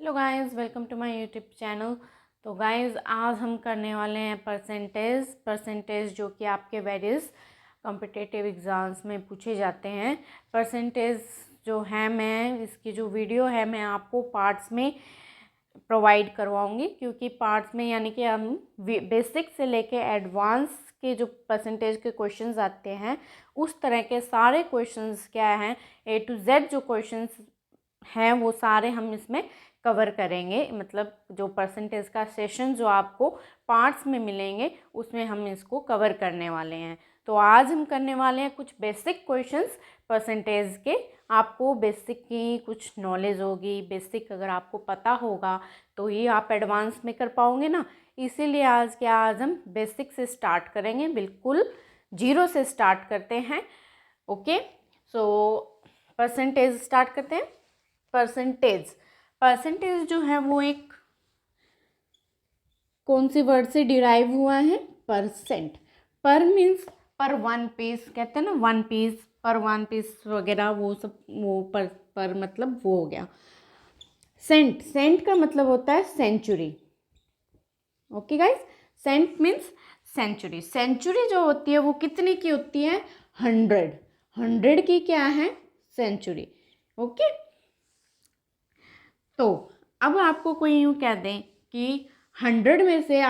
Hello guys, welcome to my YouTube channel. तो guys, आज हम करने वाले हैं परसेंटेज जो कि आपके वेरियस कॉम्पिटिटिव एग्ज़ाम्स में पूछे जाते हैं। परसेंटेज जो है, मैं इसकी जो वीडियो है मैं आपको पार्ट्स में प्रोवाइड करवाऊंगी, क्योंकि पार्ट्स में यानी कि हम बेसिक से लेके एडवांस के जो परसेंटेज के क्वेश्चंस आते हैं उस तरह के सारे क्वेश्चंस क्या हैं, A to Z जो क्वेश्चंस हैं वो सारे हम इसमें कवर करेंगे। मतलब जो परसेंटेज का सेशन जो आपको पार्ट्स में मिलेंगे उसमें हम इसको कवर करने वाले हैं। तो आज हम करने वाले हैं कुछ बेसिक क्वेश्चंस परसेंटेज के। आपको बेसिक की कुछ नॉलेज होगी, बेसिक अगर आपको पता होगा तो ये आप एडवांस में कर पाओगे ना। इसीलिए आज हम बेसिक से स्टार्ट करेंगे, बिल्कुल जीरो से स्टार्ट करते हैं। ओके, सो परसेंटेज स्टार्ट करते हैं। परसेंटेज जो है वो एक कौन सी वर्ड से डिराइव हुआ है? परसेंट। पर मीन्स पर वन पीस, कहते हैं ना वन पीस, पर वन पीस वगैरह वो सब, वो पर मतलब वो हो गया। सेंट का मतलब होता है century. Okay guys, cent means century. Century जो होती है वो कितने की होती है? 100 की क्या है? सेंचुरी। ओके, तो अब आपको कोई यूँ कह दें कि 100 में से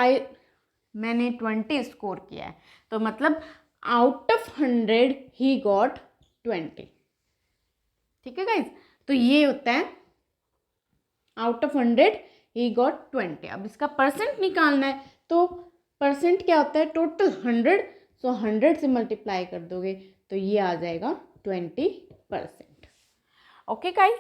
मैंने 20 स्कोर किया है, तो मतलब आउट ऑफ 100 ही गॉट 20। ठीक है गाइज, तो ये होता है आउट ऑफ 100 ही गॉट 20। अब इसका परसेंट निकालना है, तो परसेंट क्या होता है? टोटल 100, सो 100 से मल्टीप्लाई कर दोगे तो ये आ जाएगा 20%। ओके गाइज,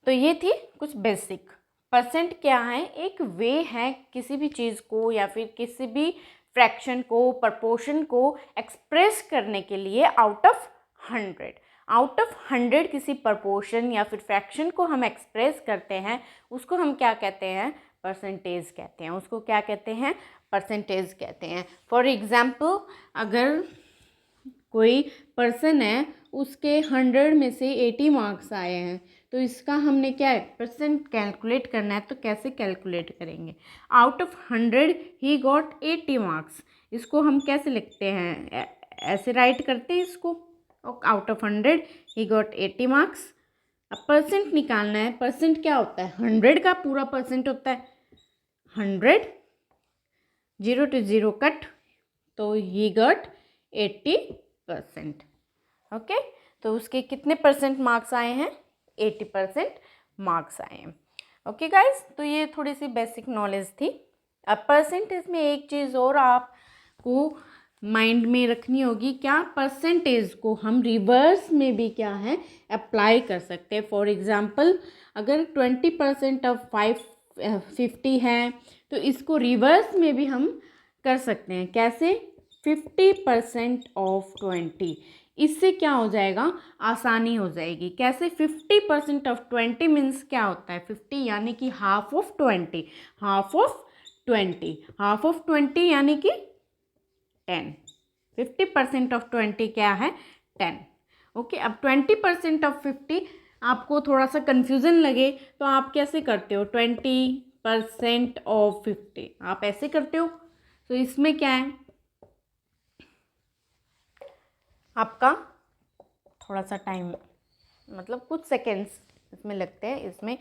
तो ये थी कुछ बेसिक। परसेंट क्या है? एक वे है किसी भी चीज़ को या फिर किसी भी फ्रैक्शन को, प्रपोर्शन को एक्सप्रेस करने के लिए आउट ऑफ 100 किसी प्रपोर्शन या फिर फ्रैक्शन को हम एक्सप्रेस करते हैं, उसको हम क्या कहते हैं? परसेंटेज कहते हैं। उसको क्या कहते हैं? परसेंटेज कहते हैं। फॉर एग्जाम्पल, अगर कोई पर्सन है, उसके 100 में से 80 मार्क्स आए हैं, तो इसका हमने क्या है? परसेंट कैलकुलेट करना है। तो कैसे कैलकुलेट करेंगे? Out of 100 he got 80 marks. इसको हम कैसे लिखते हैं? ऐसे राइट करते हैं इसको, out of 100 he got 80 marks. अब परसेंट निकालना है। परसेंट क्या होता है? 100 का पूरा परसेंट होता है 100, 0 to 0 कट, तो ही गॉट 80%। ओके, तो उसके कितने परसेंट मार्क्स आए हैं? 80% मार्क्स आए हैं। ओके गाइज, तो ये थोड़ी सी बेसिक नॉलेज थी। अब परसेंटेज में एक चीज़ और आपको माइंड में रखनी होगी, क्या? परसेंटेज को हम रिवर्स में भी क्या है? अप्लाई कर सकते हैं। फॉर एग्जाम्पल, अगर 20% ऑफ 50 है, तो इसको रिवर्स में भी हम कर सकते हैं। कैसे? 50% ऑफ 20। इससे क्या हो जाएगा? आसानी हो जाएगी। कैसे? 50% ऑफ 20 मीन्स क्या होता है? 50 यानी कि half of 20, half of 20, half of 20 यानी कि 10। 50% ऑफ 20 क्या है? 10। ओके, अब 20% ऑफ 50 आपको थोड़ा सा कंफ्यूजन लगे तो आप कैसे करते हो? 20% ऑफ 50 आप ऐसे करते हो। तो इसमें क्या है, आपका थोड़ा सा टाइम, मतलब कुछ सेकेंड्स इसमें लगते हैं, इसमें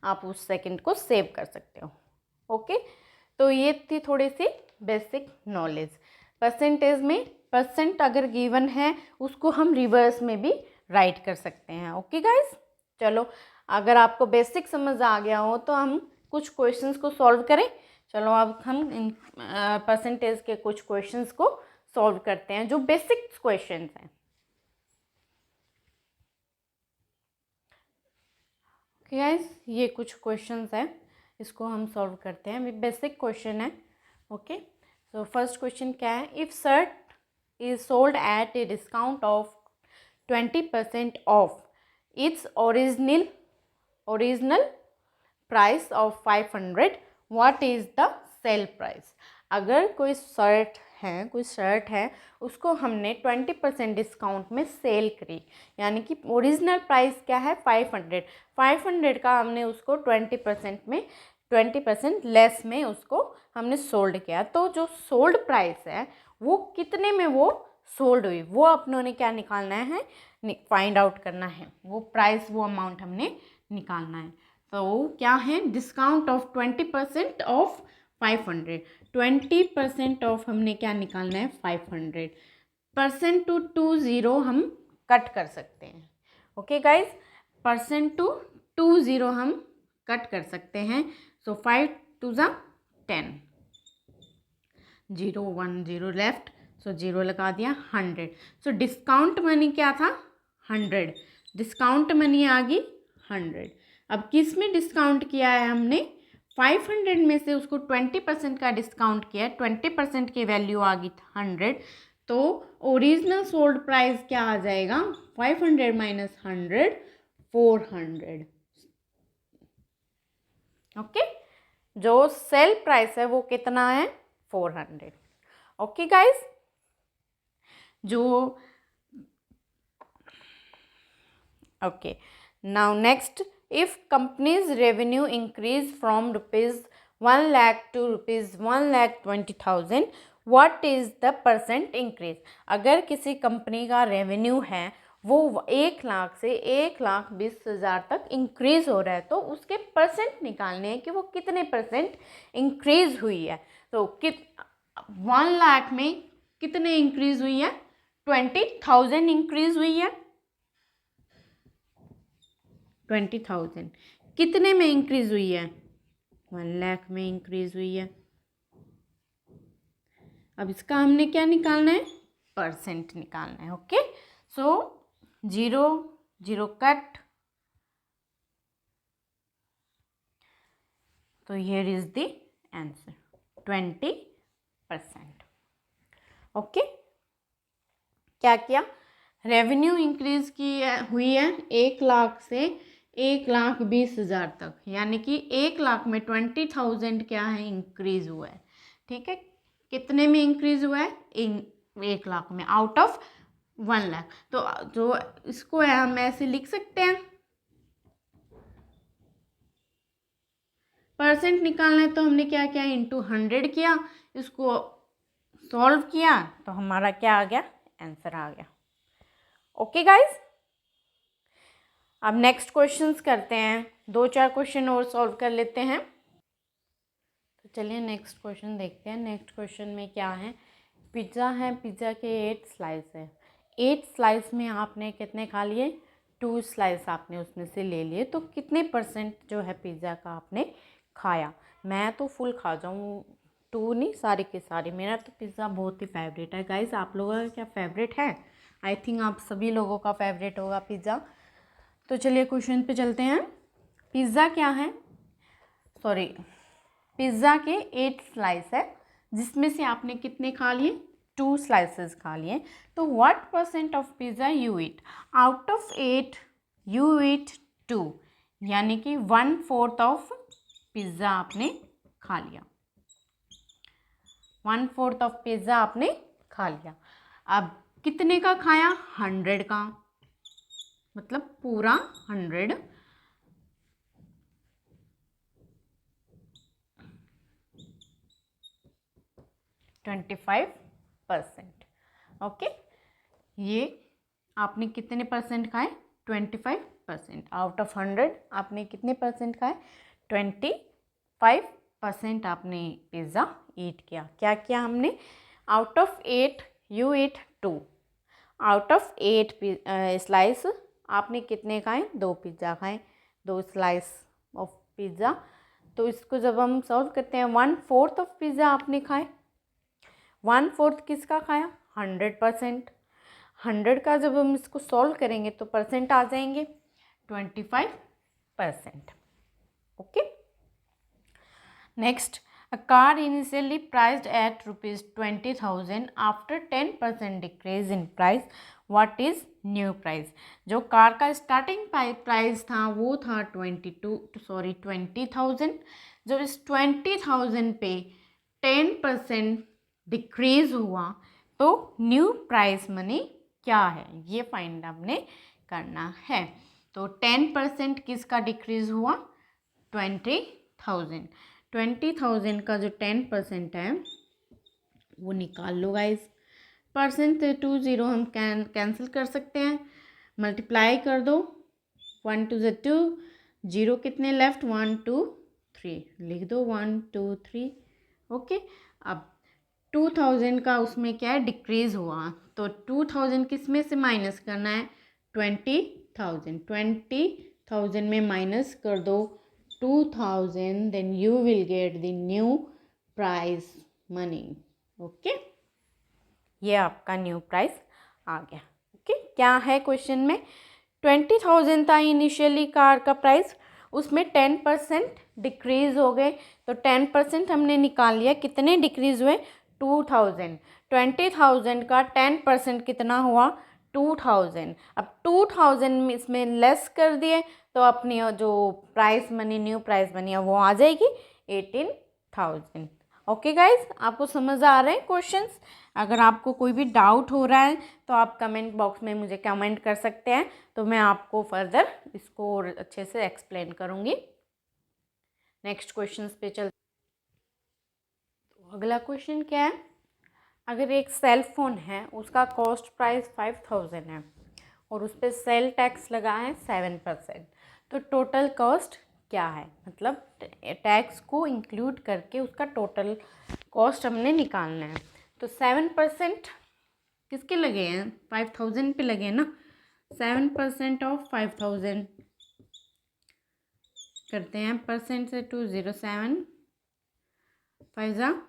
आप उस सेकंड को सेव कर सकते हो। ओके, तो ये थी थोड़ी सी बेसिक नॉलेज। परसेंटेज में परसेंट अगर गिवन है उसको हम रिवर्स में भी राइट कर सकते हैं। ओके गाइज, चलो अगर आपको बेसिक समझ आ गया हो तो हम कुछ क्वेश्चंस को सॉल्व करें। चलो अब हम इन परसेंटेज के कुछ क्वेश्चंस को सॉल्व करते हैं जो बेसिक क्वेश्चंस हैं। ओके गाइज, ये कुछ क्वेश्चंस हैं, इसको हम सॉल्व करते हैं। बेसिक क्वेश्चन है। ओके, सो फर्स्ट क्वेश्चन क्या है? If shirt is sold at a discount of 20% of its original price of 500, what is the sale price? अगर कोई शर्ट है, कोई शर्ट है, उसको हमने 20% डिस्काउंट में सेल करी, यानी कि ओरिजिनल प्राइस क्या है 500 का हमने उसको 20% लेस में उसको हमने सोल्ड किया। तो जो सोल्ड प्राइस है वो कितने में वो सोल्ड हुई, वो अपनों ने क्या निकालना है, फाइंड आउट करना है। वो प्राइस, वो अमाउंट हमने निकालना है। तो क्या है, डिस्काउंट ऑफ 20% ऑफ 500, 20% ऑफ हमने क्या निकालना है 500। परसेंट टू 20 हम कट कर सकते हैं। ओके गाइज, परसेंट टू 20 हम कट कर सकते हैं। सो 5 2 10, 0 1 0 लेफ्ट, सो 0 लगा दिया 100। सो डिस्काउंट मनी क्या था 100, डिस्काउंट मनी आ गई 100। अब किस में डिस्काउंट किया है हमने, 500 में से उसको 20% का डिस्काउंट किया है, 20% की वैल्यू आ गई 100। तो ओरिजिनल सोल्ड प्राइस क्या आ जाएगा, 500 माइनस 100, 400। ओके, जो सेल प्राइस है वो कितना है 400। ओके गाइज, जो okay now next, if company's revenue increase from ₹1 lakh to ₹1,20,000, what is the percent increase? अगर किसी कंपनी का रेवेन्यू है वो 1 लाख से 1,20,000 तक इंक्रीज हो रहा है, तो उसके परसेंट निकालने हैं कि वो कितने परसेंट इंक्रीज हुई है। तो 1 लाख में कितने इंक्रीज हुई है, 20,000 इंक्रीज हुई है। 20,000 कितने में इंक्रीज हुई है, 1 लाख में इंक्रीज हुई है। अब इसका हमने क्या निकालना है, परसेंट निकालना है। ओके, सो 0 0 कट, तो here is the answer 20%। Okay, क्या किया, रेवेन्यू इंक्रीज की हुई है 1 लाख से 1,20,000 तक, यानी कि 1 लाख में 20,000 क्या है इंक्रीज हुआ है। ठीक है, कितने में इंक्रीज हुआ है, 1 लाख में, आउट ऑफ 1 लाख। तो जो इसको है हम ऐसे लिख सकते हैं, परसेंट निकालना है तो हमने क्या किया, इंटू 100 किया, इसको सॉल्व किया तो हमारा क्या आ गया, आंसर आ गया। ओके गाइज, अब नेक्स्ट क्वेश्चंस करते हैं, 2-4 क्वेश्चन और सॉल्व कर लेते हैं। तो चलिए नेक्स्ट क्वेश्चन देखते हैं। नेक्स्ट क्वेश्चन में क्या है, पिज़्ज़ा है, पिज़्ज़ा के 8 स्लाइस है, 8 स्लाइस में आपने कितने खा लिए, 2 स्लाइस आपने उसमें से ले लिए, तो कितने परसेंट जो है पिज़्ज़ा का आपने खाया। मैं तो फुल खा जाऊँ, 2 नहीं, सारी के सारी। मेरा तो पिज़्ज़ा बहुत ही फेवरेट है गाइस, आप लोगों का क्या फेवरेट है, आई थिंक आप सभी लोगों का फेवरेट होगा पिज़्ज़ा। तो चलिए क्वेश्चन पे चलते हैं। पिज़्ज़ा क्या है, सॉरी, पिज़्ज़ा के 8 स्लाइस है, जिसमें से आपने कितने खा लिए, 2 स्लाइसेस खा लिए। तो what percent of pizza you eat, out of 8 you eat 2, यानी कि 1/4 ऑफ पिज़्ज़ा आपने खा लिया, 1/4 ऑफ पिज़्ज़ा आपने खा लिया। अब कितने का खाया, 100 का, मतलब पूरा 100, 25%। ओके, ये आपने कितने परसेंट खाए, 25%। आउट ऑफ 100 आपने कितने परसेंट खाए, 25% आपने पिज़्ज़ा ईट किया। क्या किया हमने, out of 8 you eat 2, out of 8 slice आपने कितने खाए, 2 पिज़्ज़ा खाए, 2 स्लाइस ऑफ पिज़्ज़ा। तो इसको जब हम सॉल्व करते हैं, 1/4 ऑफ पिज़्ज़ा आपने खाए, 1/4 किसका खाया, 100%। 100 का जब हम इसको सॉल्व करेंगे तो परसेंट आ जाएंगे 25%। Okay, next, a car initially priced at ₹20,000 after 10% decrease in price, what is new price? जो कार का स्टार्टिंग प्राइस था वो था 20,000। जब इस 20,000 पे 10% डिक्रीज हुआ तो न्यू प्राइस मनी क्या है, ये फाइंड आपने करना है। तो 10% किसका डिक्रीज हुआ, 20,000। 20,000 का जो 10% है वो निकाल लो गाइस। परसेंट से 20 हम कैंसिल कर सकते हैं, मल्टीप्लाई कर दो, 1 2 2, जीरो कितने लेफ्ट, 1 2 3, लिख दो 1 2 3। ओके, अब 2000 का उसमें क्या है, डिक्रीज हुआ, तो 2000 किस में से माइनस करना है, 20,000। 20,000 में माइनस कर दो 2000, then you will get the new price money. Okay, ये आपका न्यू प्राइस आ गया। ओके, क्या है क्वेश्चन में, 20,000 था इनिशियली कार का प्राइस, उसमें 10% डिक्रीज हो गए, तो 10% हमने निकाल लिया, कितने डिक्रीज हुए, 2000। 20,000 का 10% कितना हुआ, 2000। अब 2000 इसमें लेस कर दिए तो अपनी जो price money, new price money है वो आ जाएगी 18,000। ओके गाइज, आपको समझ आ रहे हैं क्वेश्चंस। अगर आपको कोई भी डाउट हो रहा है तो आप कमेंट बॉक्स में मुझे कमेंट कर सकते हैं, तो मैं आपको फर्दर इसको और अच्छे से एक्सप्लेन करूँगी। नेक्स्ट क्वेश्चन पे चल, तो अगला क्वेश्चन क्या है, अगर एक सेल फोन है उसका कॉस्ट प्राइस 5,000 है और उस पर सेल टैक्स लगा है 7%, तो टोटल कॉस्ट क्या है, मतलब टैक्स को इंक्लूड करके उसका टोटल कॉस्ट हमने निकालना है। तो 7% किसके लगे हैं, 5,000 पे लगे हैं ना, 7% ऑफ 5,000 करते हैं, परसेंट से 207, 5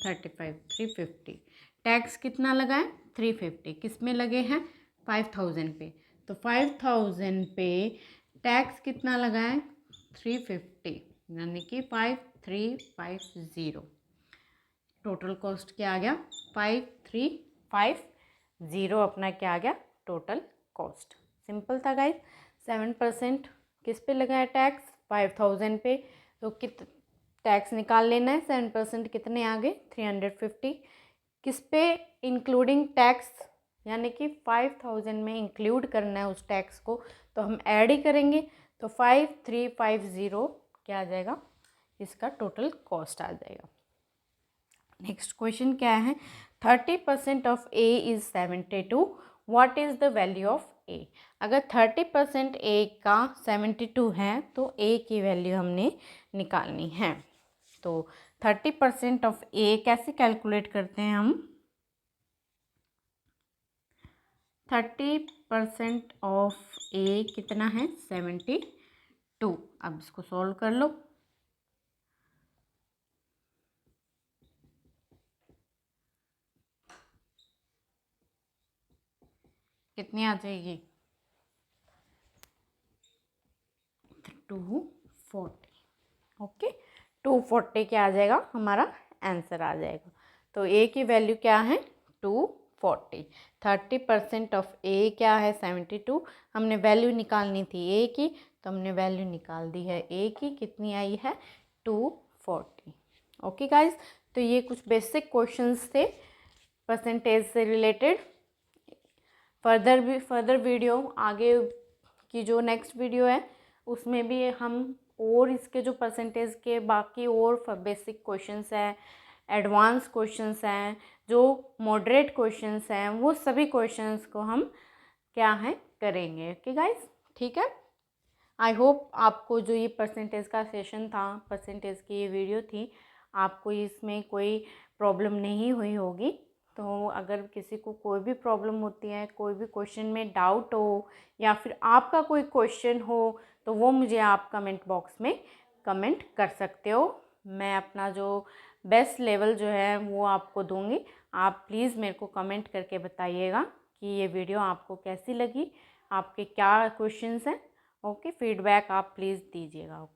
35, 350। टैक्स कितना लगा है, 350, किस में लगे हैं, 5,000 पे, तो 5,000 पे टैक्स कितना लगा है, 350, यानी कि 5350। टोटल कॉस्ट क्या आ गया, 5350 अपना क्या आ गया, टोटल कॉस्ट। सिंपल था गाइस। 7% किस पे लगा है टैक्स, 5,000 पे, तो टैक्स निकाल लेना है, 7% कितने आ गए, 350। किस पे इंक्लूडिंग टैक्स, यानी कि 5,000 में इंक्लूड करना है उस टैक्स को, तो हम ऐड ही करेंगे, तो 5350 क्या आ जाएगा, इसका टोटल कॉस्ट आ जाएगा। नेक्स्ट क्वेश्चन क्या है, 30% of A is 72, what is the value of A. अगर 30% ए का 72 है तो ए की वैल्यू हमने निकालनी है। तो 30% ऑफ ए कैसे कैलकुलेट करते हैं हम, 30% ऑफ ए कितना है, 72। अब इसको सॉल्व कर लो, कितनी आ जाएगी, 240। ओके, 240 क्या आ जाएगा, हमारा आंसर आ जाएगा। तो ए की वैल्यू क्या है, 240। 30% ऑफ ए क्या है, 72। हमने वैल्यू निकालनी थी ए की, तो हमने वैल्यू निकाल दी है ए की, कितनी आई है, 240। ओके गाइज, तो ये कुछ बेसिक क्वेश्चंस थे परसेंटेज से रिलेटेड। फर्दर वीडियो आगे की जो नेक्स्ट वीडियो है उसमें भी हम और इसके जो परसेंटेज के बाकी और बेसिक क्वेश्चंस हैं, एडवांस क्वेश्चंस हैं, जो मॉडरेट क्वेश्चंस हैं, वो सभी क्वेश्चंस को हम क्या है करेंगे। ओके गाइस, ठीक है। आई होप आपको जो ये परसेंटेज का सेशन था, परसेंटेज की ये वीडियो थी, आपको इसमें कोई प्रॉब्लम नहीं हुई होगी। तो अगर किसी को कोई भी प्रॉब्लम होती है, कोई भी क्वेश्चन में डाउट हो या फिर आपका कोई क्वेश्चन हो, तो वो मुझे आप कमेंट बॉक्स में कमेंट कर सकते हो। मैं अपना जो बेस्ट लेवल जो है वो आपको दूंगी। आप प्लीज़ मेरे को कमेंट करके बताइएगा कि ये वीडियो आपको कैसी लगी, आपके क्या क्वेश्चंस हैं। ओके, फीडबैक आप प्लीज़ दीजिएगा।